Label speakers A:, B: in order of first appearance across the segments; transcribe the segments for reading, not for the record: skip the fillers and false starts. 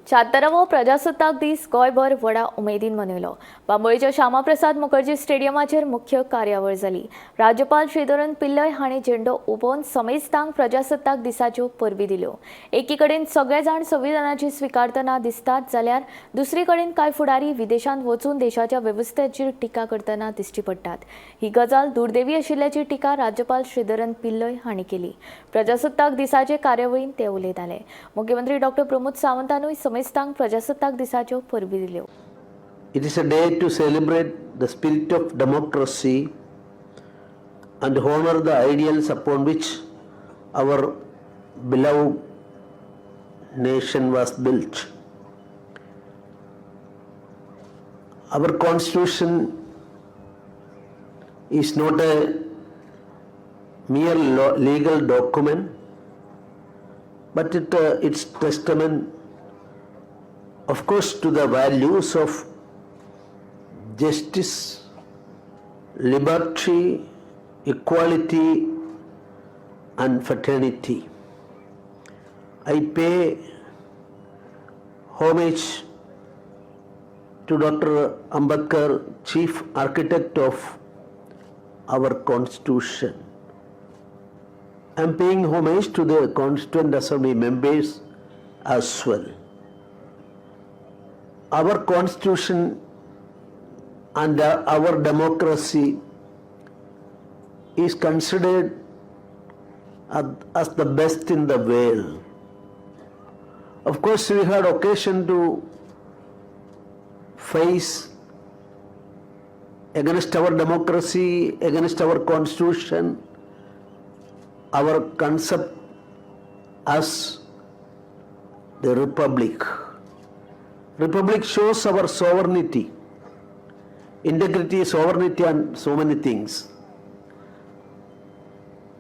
A: 76वो प्रजासत्ताक दीस गोंयभर व्हडा उमेदीन मनयलो। बांबोळेच्या श्यामाप्रसाद मुखर्जी स्टेडियमाचेर मुख्य कार्यावळ जाली। राज्यपाल श्रीधरन पिल्लय हांणी झेंडो उबोवन समेस्तांक प्रजासत्ताक दिसाच्यो परबी दिल्यो। एकी कडेन सगळे जाण संविधानाची स्वीकारतना दिसतात, जाल्यार दुसरी कडेन कांय फुडारी विदेशांत वचून देशाच्या वेवस्थेचेर टिका करतना दिश्टी पडटात। ही गजाल दुर्दैवी आशिल्ल्याची टिका राज्यपाल श्रीधरन पिल्लय हांणी केली। प्रजासत्ताक दिसाचे कार्यावळींत ते उलयताले। मुख्यमंत्री डॉ. प्रमोद सावंतानूय समेस्तांक प्रजासत्ताक दिसाच्यो परबी दिल्यो।
B: It is a day to celebrate the spirit of democracy and honor the ideals upon which our beloved nation was built. Our constitution is not a mere legal document, but it's testament, of course, to the values of justice, liberty, equality, and fraternity. I pay homage to Dr. Ambedkar, chief architect of our constitution. I am paying homage to the Constituent Assembly members as well. Our constitution and our democracy is considered as the best in the world. Of course, we had occasion to face against our democracy, against our constitution, our concept as the republic. Republic shows our sovereignty, integrity, sovereignty, and so many things.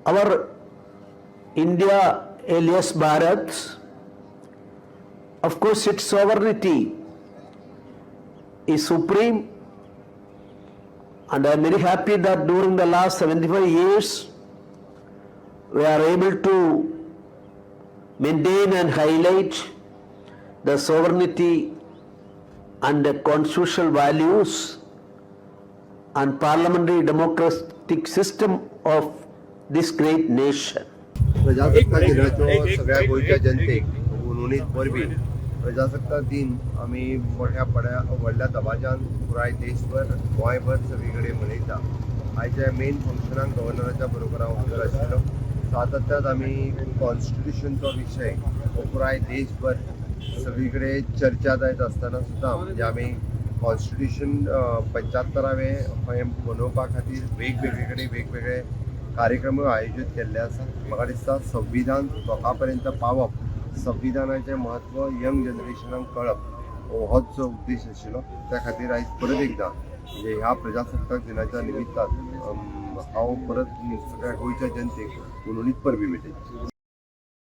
B: Our India, alias Bharat, of course, its sovereignty is supreme, and I am very happy that during the last 75 years, we are able to maintain and highlight the sovereignty and the constitutional values and parliamentary democratic system of this great nation.
C: प्रजासत्ताक दिनाच्यो सगळ्या गोंयच्या जनतेक उणीत परबी। प्रजासत्ताक दिन आमी व्हडल्या दबाज्यान पुराय देशभर गोंयभर सगळीकडे मनयता। आयच्या मेन फंक्शनाक गव्हर्नराच्या बरोबर हांव हजर आशिल्लो। सातत्यात आमी कॉन्स्टिट्यूशनचो विशय पुराय देशभर सगळीकडे चर्चा जायत आसतना सुद्दां म्हणजे आमी कॉन्स्टिट्यूशन 75वें मनोवपा खातीर वेगवेगळे कार्यक्रम आयोजीत केल्ले आसा। म्हाका दिसता संविधान लोकां पर्यंत पावप, संविधानाचें म्हत्व यंग जनरेशनाक कळप होच जो उद्देश आशिल्लो। त्या खातीर आयज परत एकदां म्हणजे ह्या प्रजासत्ताक दिनाच्या निमित्तान हांव परत सगळ्या गोंयच्या जनतेक उणीत परबी भेटयता।